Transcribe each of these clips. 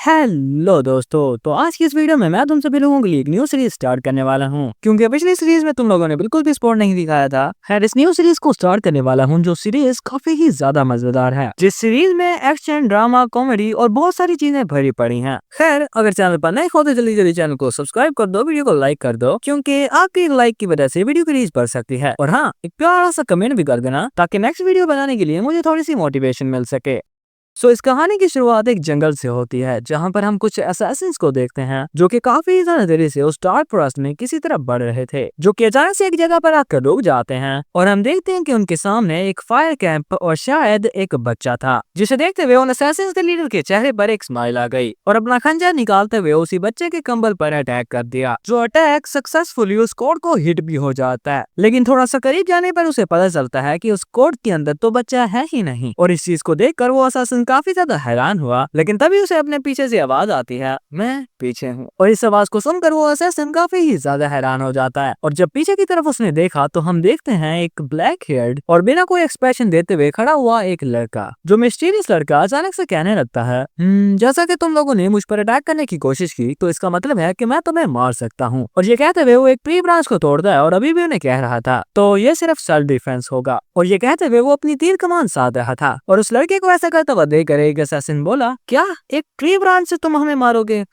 Hello दोस्तों, तो आज की इस वीडियो में मैं तुम सभी लोगों के लिए एक न्यू सीरीज स्टार्ट करने वाला हूं, क्योंकि पिछली सीरीज में तुम लोगों ने बिल्कुल भी सपोर्ट नहीं दिखाया था। खैर, इस न्यू सीरीज को स्टार्ट करने वाला हूं जो सीरीज काफी ही ज्यादा मजेदार है, जिस सीरीज में एक्शन, ड्रामा, कॉमेडी और बहुत सारी चीजें भरी पड़ी हैं। खैर, अगर चैनल पर नए हो तो जल्दी जल्दी चैनल को सब्सक्राइब कर दो, वीडियो को लाइक कर दो, क्योंकि आपकी एक लाइक की वजह से वीडियो की रीच बढ़ सकती है। और हाँ, एक प्यारा सा कमेंट भी कर देना ताकि नेक्स्ट वीडियो बनाने के लिए मुझे थोड़ी सी मोटिवेशन मिल सके। इस कहानी की शुरुआत एक जंगल से होती है, जहां पर हम कुछ असैसिन्स को देखते हैं जो कि काफी ज्यादा देरी से उस डार्क फॉरेस्ट में किसी तरह बढ़ रहे थे, जो कि अचानक से एक जगह पर आकर रुक जाते हैं। और हम देखते हैं कि उनके सामने एक फायर कैंप और शायद एक बच्चा था, जिसे देखते हुए उन असैसिन्स के लीडर के चेहरे पर एक स्माइल आ गई और अपना खंजर निकालते हुए उसी बच्चे के कंबल पर अटैक कर दिया। जो अटैक सक्सेसफुली उस कोड को हिट भी हो जाता है, लेकिन थोड़ा सा करीब जाने पर उसे पता चलता है कि उस कोड के अंदर तो बच्चा है ही नहीं। और इस चीज को देखकर वो असैसिन काफी ज्यादा हैरान हुआ, लेकिन तभी उसे अपने पीछे से आवाज आती है, मैं पीछे हूँ। और इस आवाज को सुनकर वो असैसिन काफी ही ज्यादा हैरान हो जाता है। और जब पीछे की तरफ उसने देखा तो हम देखते हैं एक ब्लैक हेयर्ड और बिना कोई एक्सप्रेशन देते हुए खड़ा हुआ एक लड़का। जो मिस्टीरियस लड़का अचानक से कहने लगता है, जैसा कि तुम लोगों ने मुझ पर अटैक करने की कोशिश की, तो इसका मतलब है कि मैं तुम्हें मार सकता हूँ। और ये कहते हुए वो एक ट्री ब्रांच को तोड़ता है और अभी भी उन्हें कह रहा था, तो ये सिर्फ सेल्फ डिफेंस होगा। और ये कहते हुए वो अपनी तीर कमान साध रहा था। और उस लड़के को ऐसा करता हुआ देखकर एक असैसिन बोला, क्या एक ट्री ब्रांच से तुम हमें मारोगे?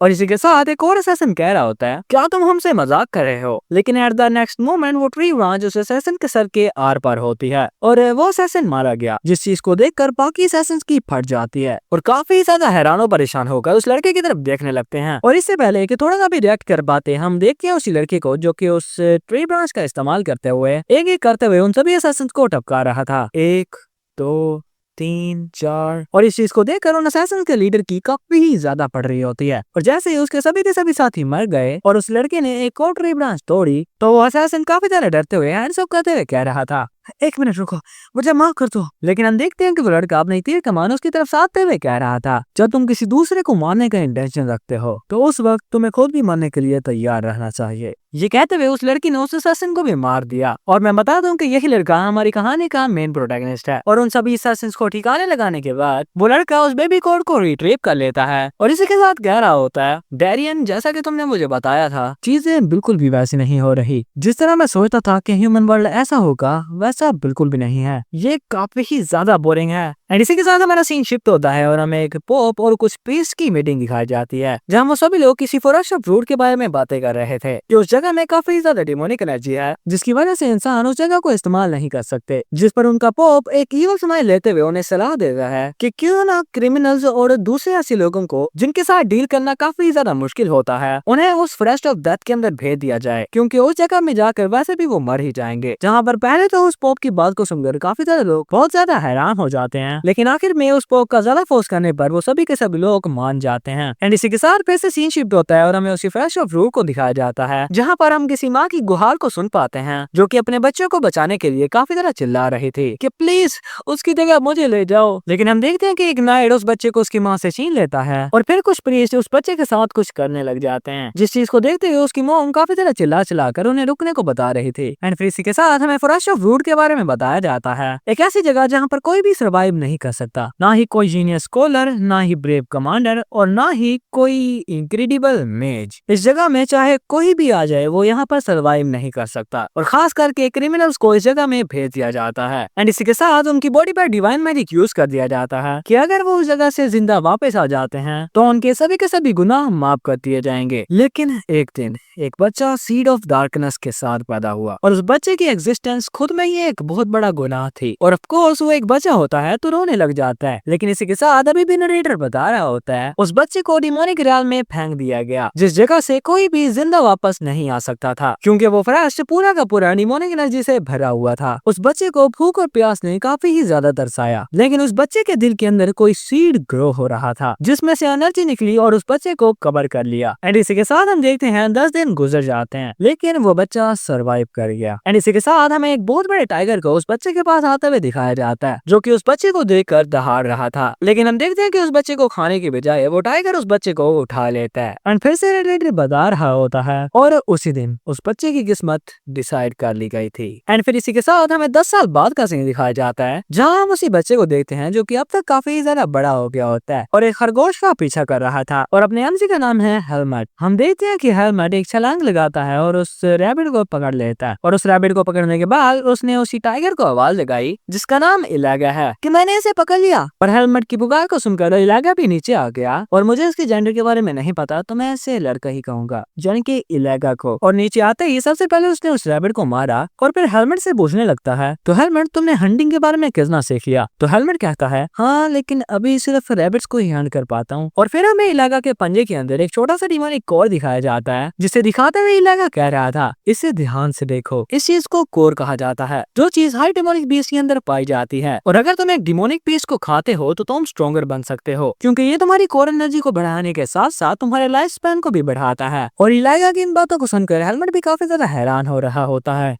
और इसी के साथ एक और असैसिन कह रहा होता है, क्या तुम हमसे मजाक कर रहे हो? लेकिन एट द नेक्स्ट मोमेंट वो ट्री ब्रांच उस असैसिन के सर के आर पार होती है और वो असैसिन मारा गया, जिस चीज को देखकर बाकी असैसिन्स की फट जाती है और काफी ज्यादा हैरान और परेशान होकर उस लड़के की तरफ देखने लगते हैं। और इससे पहले कि थोड़ा सा भी रिएक्ट कर पाते, हम देखते हैं उसी लड़के को जो कि उस ट्री ब्रांच का इस्तेमाल करते हुए एक करते हुए उन सभी असैसिन्स को टपका रहा था। 1 2 3 4। और इस चीज को देखकर उन असैसिन्स के लीडर की काफी ही ज्यादा पड़ रही होती है। और जैसे ही उसके सभी के सभी साथी मर गए और उस लड़के ने एक और ट्री ब्रांच तोड़ी, तो वो असैसिन काफी ज्यादा डरते हुए हैंड्स अप करते हुए कह रहा था, 1 मिनट रुको, मुझे माफ कर दो। लेकिन हम देखते हैं कि वो लड़का अपनी तीर कमान उसकी तरफ साधते हुए कह रहा था, जब तुम किसी दूसरे को मारने का इंटेंशन रखते हो तो उस वक्त तुम्हें खुद भी मरने के लिए तैयार रहना चाहिए। ये कहते हुए उस लड़की ने उस असैसिन को भी मार दिया। और मैं बता दूं कि यही लड़का हमारी कहानी का मेन प्रोटैगनिस्ट है। और उन सभी असैसिन्स को ठिकाने लगाने के बाद वो लड़का उस बेबी कोड को रिट्रीव कर लेता है और इसी के साथ कह रहा होता है, डैरियन, जैसा कि तुमने मुझे बताया था, चीजें बिल्कुल भी वैसी नहीं हो रही जिस तरह मैं सोचता था कि ह्यूमन वर्ल्ड ऐसा होगा, वैसा बिल्कुल भी नहीं है। ये काफी ही ज्यादा बोरिंग है। एंड इसी के साथ हमारा सीन शिफ्ट होता है और हमें एक पोप और कुछ प्रीस्ट की मीटिंग दिखाई जाती है, जहां वो सभी लोग किसी फॉरेस्ट ऑफ रूट के बारे में बातें कर रहे थे कि उस जगह में काफी ज्यादा डिमोनिक एनर्जी है, जिसकी वजह से इंसान उस जगह को इस्तेमाल नहीं कर सकते। जिस पर उनका पोप एक ईवल स्माइल लेते हुए उन्हें सलाह देता है कि क्यों ना क्रिमिनल्स और दूसरे ऐसे लोगों को जिनके साथ डील करना काफी ज्यादा मुश्किल होता है, उन्हें उस फॉरेस्ट ऑफ डेथ के अंदर भेज दिया जाए, क्योंकि उस जगह में जाकर वैसे भी वो मर ही जाएंगे। जहाँ पर पहले तो उस पोप की बात को सुनकर काफी सारे लोग बहुत ज्यादा हैरान हो जाते हैं, लेकिन आखिर में उस पोप का ज्यादा फोर्स करने पर वो सभी के सभी लोग मान जाते हैं। एंड इसी के साथ फिर से सीन शिफ्ट होता है और हमें उसी फॉरेस्ट ऑफ रूट को दिखाया जाता है, जहाँ पर हम किसी माँ की गुहार को सुन पाते हैं, जो कि अपने बच्चों को बचाने के लिए काफी ज्यादा चिल्ला रही थी कि प्लीज उसकी जगह मुझे ले जाओ। लेकिन हम देखते हैं कि एक नाइट उस बच्चे को उसकी माँ से छीन लेता है और फिर कुछ प्रीस्ट उस बच्चे के साथ कुछ करने लग जाते हैं, जिस चीज को देखते हुए उसकी मॉम काफी ज्यादा चिल्ला कर उन्हें रुकने को बता रही थी। एंड फिर इसी के साथ हमें फॉरेस्ट ऑफ रूट के बारे में बताया जाता है, एक ऐसी जगह जहाँ पर कोई भी सर्वाइव नहीं कर सकता, ना ही कोई जीनियस स्कॉलर, ना ही ब्रेव कमांडर और ना ही कोई इनक्रेडिबल मेज। इस जगह में चाहे कोई भी आ जाए वो यहाँ पर सर्वाइव नहीं कर सकता और खास करके क्रिमिनल्स को इस जगह में भेज दिया जाता है। एंड इसी के साथ उनकी बॉडी पर डिवाइन मैजिक यूज कर दिया जाता है कि अगर वो उस जगह से जिंदा वापस आ जाते हैं तो उनके सभी के सभी गुनाह माफ कर दिए जाएंगे। लेकिन एक दिन एक बच्चा सीड ऑफ डार्कनेस के साथ पैदा हुआ और उस बच्चे की एग्जिस्टेंस खुद में ही एक बहुत बड़ा गुनाह थी। और ऑफ कोर्स वो एक बच्चा होता है तो रोने लग जाता है, लेकिन इसी के साथ अभी भी नरेटर बता रहा होता है उस बच्चे को डिमोनिक रियाल में फेंक दिया गया, जिस जगह से कोई भी जिंदा वापस नहीं आ सकता था, क्योंकि वो फॉरेस्ट पूरा का पूरा डिमोनिक एनर्जी से भरा हुआ था। उस बच्चे को भूख और प्यास ने काफी ही ज्यादा दर्शाया, लेकिन उस बच्चे के दिल के अंदर कोई सीड ग्रो हो रहा था जिसमें से एनर्जी निकली और उस बच्चे को कवर कर लिया। एंड इसी के साथ हम देखते हैं 10 दिन गुजर जाते हैं, लेकिन वो बच्चा सरवाइव कर गया। एंड इसी के साथ हमें एक बहुत बड़े टाइगर को उस बच्चे के पास आते हुए दिखाया जाता है जो कि उस बच्चे को देखकर दहाड़ रहा था। लेकिन हम देखते हैं कि उस बच्चे को खाने की बजाय वो टाइगर उस बच्चे को उठा लेता है एंड फिर से रिलेटेड बता रहा होता है और उसी दिन उस बच्चे की किस्मत डिसाइड कर ली गई थी। एंड फिर इसी के साथ हमें 10 साल बाद का सीन दिखाया जाता है जहाँ हम उसी बच्चे को देखते हैं जो कि अब तक काफी ज्यादा बड़ा हो गया होता है और एक खरगोश का पीछा कर रहा था और अपने एमसी का नाम है हेलमेट। हम देखते हैं कि हेलमेट एक छलांग लगाता है और उस रैबिट को पकड़ लेता है और उस रैबिट को पकड़ने के बाद उसने उसी टाइगर को आवाज लगाई जिसका नाम इलागा है कि मैंने इसे पकड़ लिया। और हेलमेट की पुकार को सुनकर इलागा भी नीचे आ गया और मुझे इसके जेंडर के बारे में नहीं पता तो मैं इसे लड़का ही कहूंगा यानी कि इलागा को। और नीचे आते ही सबसे पहले उसने उस रैबिट को मारा और फिर हेलमेट से पूछने लगता है तो हेलमेट तुमने हंटिंग के बारे में कितना सीख लिया। तो हेलमेट कहता है हाँ लेकिन अभी सिर्फ रैबिट्स को ही हंट कर पाता हूँ। और फिर हमें इलाका के पंजे के अंदर एक छोटा सा डिमोनिक कोर दिखाया जाता है जिसे दिखाते हुए इलाका कह रहा था इसे ध्यान से देखो, इस चीज को कोर कहा जाता है जो चीज हर डिमोनिक बीस्ट के अंदर पाई जाती है और अगर तुम एक डिमोनिक बीस्ट को खाते हो तो तुम स्ट्रॉन्गर बन सकते हो क्योंकि ये तुम्हारी कोर एनर्जी को बढ़ाने के साथ साथ तुम्हारे लाइफ स्पैन को भी बढ़ाता है। और इलाका की इन बातों को सुनकर हेलमेट भी काफी ज्यादा हैरान हो रहा होता है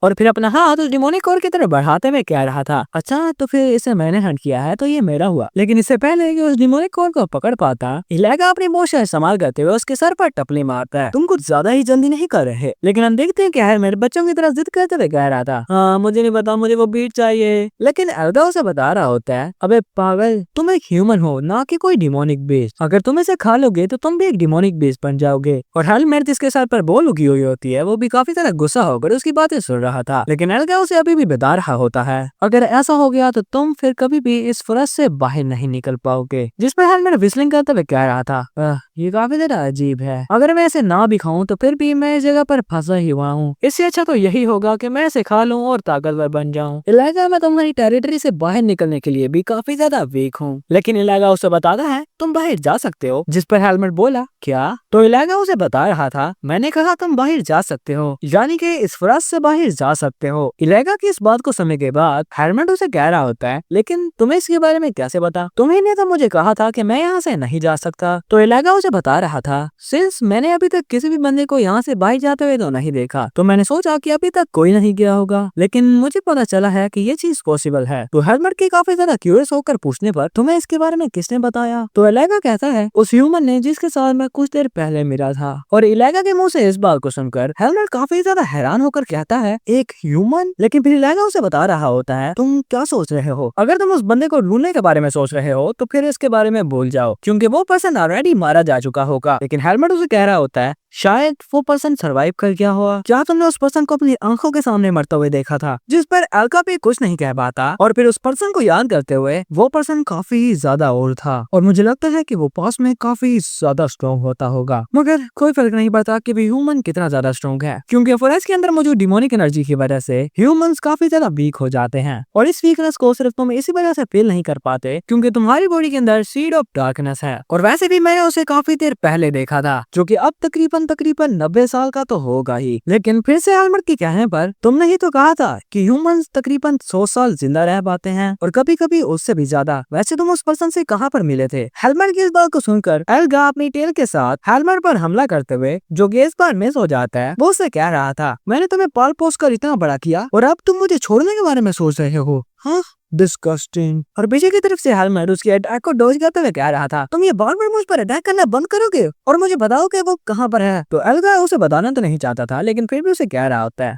और फिर अपना हाथ उस डिमोनिक कोर की तरफ बढ़ाते हुए कह रहा था अच्छा तो फिर इसे मैंने हंट किया है तो ये मेरा हुआ। लेकिन इससे पहले कि उस डिमोनिक कोर को पकड़ पाता इलाका अपनी मोशन इस्तेमाल करते हुए उसके सर पर टपली मारता है तुम कुछ ज्यादा ही जल्दी नहीं कर रहे। लेकिन हम देखते हैं कि हेलमेट बच्चों की तरह जिद करते हुए कह रहा था हाँ मुझे नहीं पता मुझे वो बीट चाहिए। लेकिन एल्गा उसे बता रहा होता है अबे पागल तुम एक ह्यूमन हो ना कि कोई डिमोनिक बीस्ट, अगर तुम इसे खा लोगे तो तुम भी एक डिमोनिक बीस्ट बन जाओगे। और हेलमेट जिसके सर पर बॉल उगी हुई होती है वो भी काफी ज्यादा गुस्सा होकर उसकी बातें सुन रहा था। लेकिन एल्गा उसे अभी भी बता रहा होता है अगर ऐसा हो गया तो तुम फिर कभी भी इस फरस से बाहर नहीं निकल पाओगे। जिस पर हेलमेट विस्लिंग करते हुए कह रहा था ये काफी ज्यादा अजीब है, अगर मैं इसे ना भी खाऊं तो फिर भी मैं इस जगह पर फंसा ही हुआ हूँ, इससे अच्छा तो यही होगा कि मैं इसे खा लूं और ताकतवर बन जाऊं। इलाका मैं तुम्हारी टेरिटरी से बाहर निकलने के लिए भी काफी ज्यादा वीक हूँ। लेकिन इलाका उसे बताता है तुम बाहर जा सकते हो। जिस पर हेलमेट बोला क्या? तो इलाका उसे बता रहा था मैंने कहा तुम बाहर जा सकते हो यानी कि इस फराज से बाहर जा सकते हो। इलाका की इस बात को सुनने के बाद हेलमेट उसे कह रहा होता है लेकिन तुम्हें इसके बारे में कैसे पता? तुम्हें ने तो मुझे कहा था कि मैं यहाँ से नहीं जा सकता। तो इलाका उसे बता रहा था सिंस मैंने अभी तक किसी भी बंदे को यहाँ से बाहर जाते हुए तो नहीं देखा तो मैंने सोचा कि अभी तक कोई नहीं गया होगा, लेकिन मुझे पता चला है कि ये चीज पॉसिबल है। तो हेलमेट की काफी ज्यादा क्यूरियस होकर पूछने पर तुम्हें इसके बारे में किसने बताया? तो इलाका कहता है उस ह्यूमन ने जिसके साथ मैं कुछ देर पहले मिला था। और इलाका के मुंह से इस बात को सुनकर हेलमेट काफी ज्यादा हैरान होकर कहता है एक ह्यूमन? लेकिन फिर इलाका उसे बता रहा होता है तुम क्या सोच रहे हो? अगर तुम उस बंदे को ढूंढने के बारे में सोच रहे हो तो फिर इसके बारे में भूल जाओ क्योंकि वो पर्सन ऑलरेडी मारा जा चुका होगा। लेकिन हेलमेट उसे कह रहा होता है शायद वो पर्सन सरवाइव कर गया हुआ। क्या तुमने उस पर्सन को अपनी आंखों के सामने मरते हुए देखा था? जिस पर एल्का भी कुछ नहीं कह पाता और फिर उस पर्सन को याद करते हुए वो पर्सन काफी ज्यादा ओल्ड था और मुझे लगता है कि वो पास में काफी ज्यादा स्ट्रॉन्ग होता होगा, मगर कोई फर्क नहीं पड़ता कि ह्यूमन कितना ज्यादा स्ट्रॉन्ग है क्योंकि फॉरेस्ट के अंदर मौजूद डिमोनिक एनर्जी की वजह से ह्यूमंस काफी ज्यादा वीक हो जाते हैं। और इस वीकनेस को सिर्फ तुम इसी वजह से फील नहीं कर पाते क्योंकि तुम्हारी बॉडी के अंदर सीड ऑफ डार्कनेस है। और वैसे भी मैंने उसे काफी देर पहले देखा था जो कि अब तकरीबन 90 साल का तो होगा ही। लेकिन फिर से हेलमेट के कहने पर तुमने ही तो कहा था कि ह्यूमंस तकरीबन 100 साल जिंदा रह पाते हैं और कभी कभी उससे भी ज्यादा। वैसे तुम उस पर्सन से कहां पर मिले थे? हेलमेट की इस बात को सुनकर एल्गा अपनी टेल के साथ हेलमेट पर हमला करते हुए जो कि इस बार मिस हो जाता है वो उससे कह रहा था मैंने तुम्हें पाल पोस कर इतना बड़ा किया और अब तुम मुझे छोड़ने के बारे में सोच रहे हो? हाँ डिस्गस्टिंग। और पीछे की तरफ से हेलमेट उसके अटैक को डॉज करते हुए कह रहा था तुम ये बार बार मुझ पर अटैक करना बंद करोगे और मुझे बताओ कि वो कहाँ पर है? तो एल्गा उसे बताना तो नहीं चाहता था लेकिन फिर भी उसे कह रहा होता है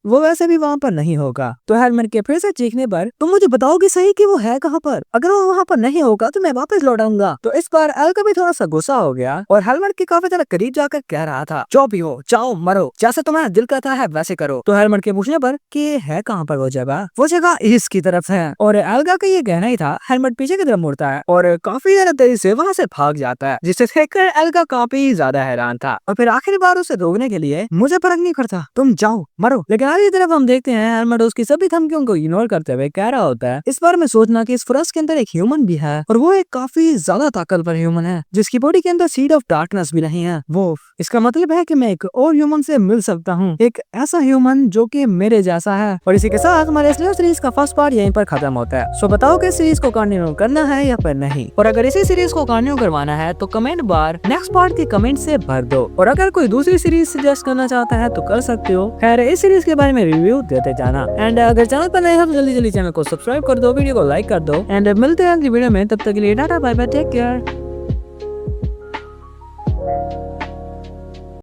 वो वैसे भी वहाँ पर नहीं होगा। तो हेलमेट के फिर से चीखने पर तुम मुझे बताओगे सही कि वो है कहाँ पर? अगर वो वहाँ पर नहीं होगा तो मैं वापस लौट आऊंगा। तो इस बार एल्गा भी थोड़ा सा गुस्सा हो गया और हेलमेट के काफी ज्यादा करीब जाकर कह रहा था जो भी हो जाओ मरो, जैसे तुम्हारा दिल कहता है वैसे करो। तो हेलमेट के पूछने पर कि है कहाँ पर वो जगह ईस्ट की तरफ है। और एल्गा का ये कहना ही था। हेलमेट पीछे की तरफ मुड़ता है और काफी ज्यादा तेजी से वहाँ से भाग जाता है जिसे देखकर एल्गा काफी ज्यादा हैरान था। और फिर आखिरी बार उसे रोकने के लिए मुझे फर्क नहीं पड़ता तुम जाओ मरो। लेकिन आगे तरफ हम देखते हैं हेलमेट उसकी सभी धमकियों को इग्नोर करते हुए कह रहा होता है इस बार में सोचना कि इस फॉरेस्ट के अंदर एक ह्यूमन भी है और वो एक काफी ज्यादा ताकतवर ह्यूमन है जिसकी बॉडी के अंदर सीड ऑफ डार्कनेस भी नहीं है। वो इसका मतलब है कि मैं एक और ह्यूमन से मिल सकता हूँ, एक ऐसा ह्यूमन जो कि मेरे जैसा है। और इसी के साथ हमारे सीरीज का फर्स्ट पार्ट यहीं पर खत्म होता है। सो बताओ कि सीरीज को कंटिन्यू करना है या फिर नहीं, और अगर इसी सीरीज को कंटिन्यू करवाना है तो कमेंट बार नेक्स्ट पार्ट के कमेंट से भर दो। और अगर कोई दूसरी सीरीज सजेस्ट करना चाहता है तो कर सकते हो। खैर इस सीरीज के बारे में रिव्यू देते जाना। एंड अगर चैनल पर नए हो तो जल्दी चैनल को सब्सक्राइब कर दो, वीडियो को लाइक कर दो। एंड मिलते हैं अगली वीडियो में, तब तक के लिए tata bye bye, take care.